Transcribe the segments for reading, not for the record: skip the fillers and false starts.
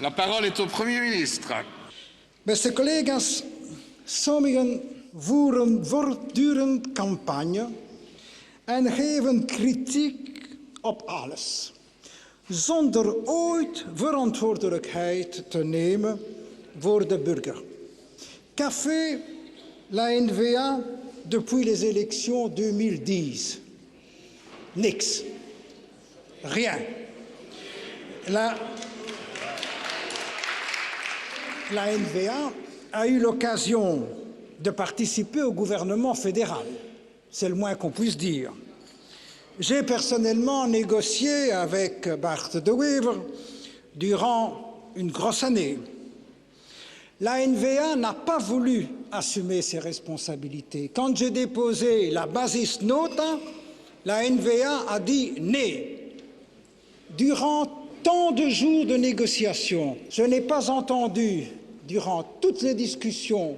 La parole est au Premier ministre. Beste collega's, sommigen voeren voortdurend campagne en geven kritiek op alles, zonder ooit verantwoordelijkheid te nemen voor de burger. Qu'a fait la N-VA depuis les élections 2010? Niks. Rien. La N-VA a eu l'occasion de participer au gouvernement fédéral. C'est le moins qu'on puisse dire. J'ai personnellement négocié avec Bart De Wever durant une grosse année. La N-VA n'a pas voulu assumer ses responsabilités. Quand j'ai déposé la basis nota, la N-VA a dit « né ». Durant tant de jours de négociations, je n'ai pas entendu, durant toutes les discussions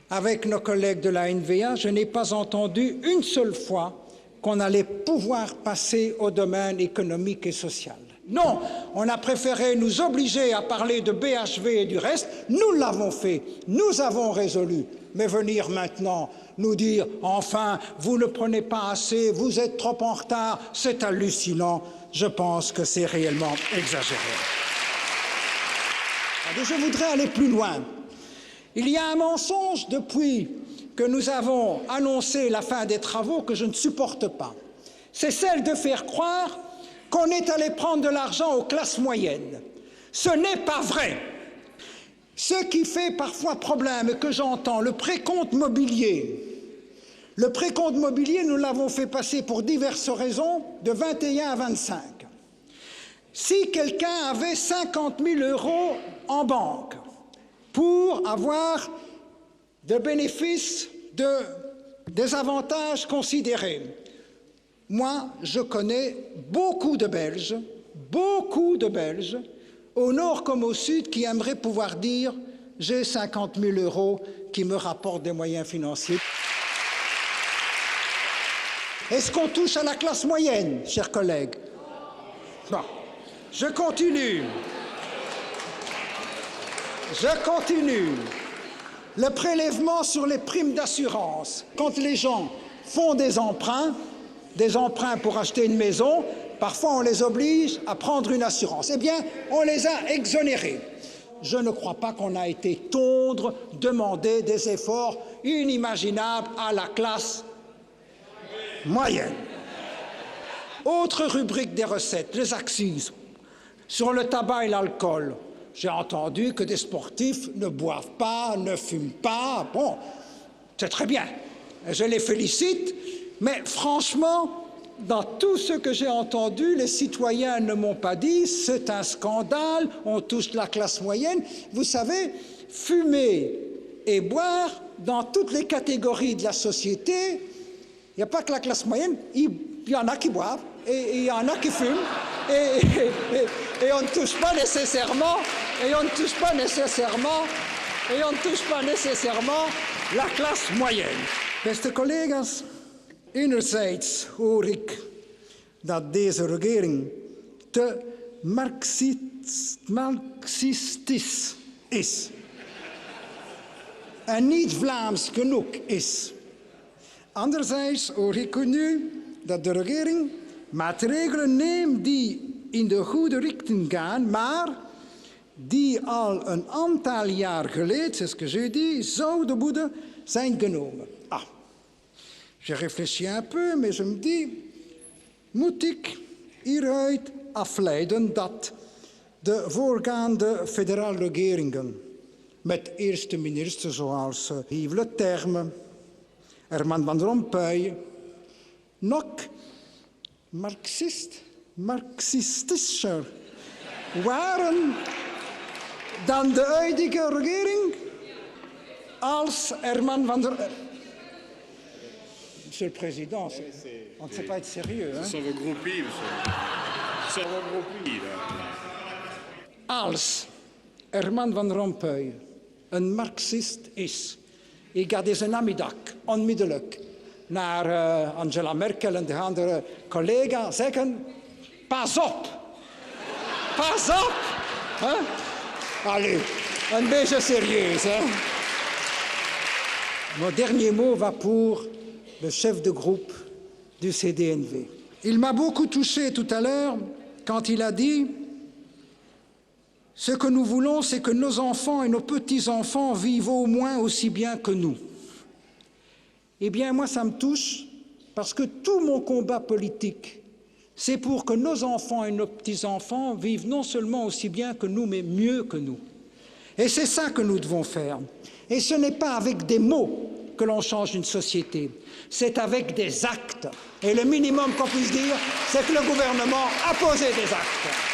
avec nos collègues de la N-VA, je n'ai pas entendu une seule fois qu'on allait pouvoir passer au domaine économique et social. Non, on a préféré nous obliger à parler de BHV et du reste. Nous l'avons fait, nous avons résolu. Mais venir maintenant nous dire « enfin, vous ne prenez pas assez, vous êtes trop en retard », c'est hallucinant. Je pense que c'est réellement exagéré. Je voudrais aller plus loin. Il y a un mensonge depuis que nous avons annoncé la fin des travaux que je ne supporte pas. C'est celle de faire croire qu'on est allé prendre de l'argent aux classes moyennes. Ce n'est pas vrai. Ce qui fait parfois problème et que j'entends, le précompte mobilier. Le précompte mobilier, nous l'avons fait passer pour diverses raisons de 21 à 25. Si quelqu'un avait 50 000 € en banque pour avoir des bénéfices, des avantages considérés, moi, je connais beaucoup de Belges, au nord comme au sud, qui aimeraient pouvoir dire « j'ai 50 000 € qui me rapportent des moyens financiers ». Est-ce qu'on touche à la classe moyenne, chers collègues? Bon, je continue. Le prélèvement sur les primes d'assurance. Quand les gens font des emprunts pour acheter une maison, parfois on les oblige à prendre une assurance. Eh bien, on les a exonérés. Je ne crois pas qu'on a été tondre, demander des efforts inimaginables à la classe moyenne. Autre rubrique des recettes, les accises. Sur le tabac et l'alcool, j'ai entendu que des sportifs ne boivent pas, ne fument pas. Bon, c'est très bien. Je les félicite. Mais franchement, dans tout ce que j'ai entendu, les citoyens ne m'ont pas dit « c'est un scandale, on touche la classe moyenne ». Vous savez, fumer et boire, dans toutes les catégories de la société, il n'y a pas que la classe moyenne, il y en a qui boivent et il y en a qui fument et on ne touche pas nécessairement la classe moyenne. Beste collega's, enerzijds hoor ik dat deze regering te marxistisch is en niet Vlaams genoeg is. Anderzijds hoor ik nu dat de regering maatregelen neemt die in de goede richting gaan, maar die al een aantal jaar geleden, c'est ce que j'ai dit, zouden moeten zijn genomen. Ah, j'ai réfléchi un peu, mais je me dis, moet ik hieruit afleiden dat de voorgaande federale regeringen met eerste ministers zoals Yves Le Terme, Herman Van Rompuy, nog marxistischer waren dan de huidige regering als Herman Van Rompuy. Monsieur le Président, on ne sait pas être sérieux. Hein? Ce sont vos groupies, monsieur. Ce sont vos groupies, là. Als Herman Van Rompuy een marxist is, ik ga deze namiddag onmiddellijk naar Angela Merkel en de andere collega zeggen, pas op. Pas op. Hè? Allez, un beetje sérieuse. Hein? Mon dernier mot va pour le chef de groupe du CDNV. Il m'a beaucoup touché tout à l'heure quand il a dit « Ce que nous voulons, c'est que nos enfants et nos petits-enfants vivent au moins aussi bien que nous. » Eh bien, moi, ça me touche parce que tout mon combat politique, c'est pour que nos enfants et nos petits-enfants vivent non seulement aussi bien que nous, mais mieux que nous. Et c'est ça que nous devons faire. Et ce n'est pas avec des mots que l'on change une société, c'est avec des actes. Et le minimum qu'on puisse dire, c'est que le gouvernement a posé des actes.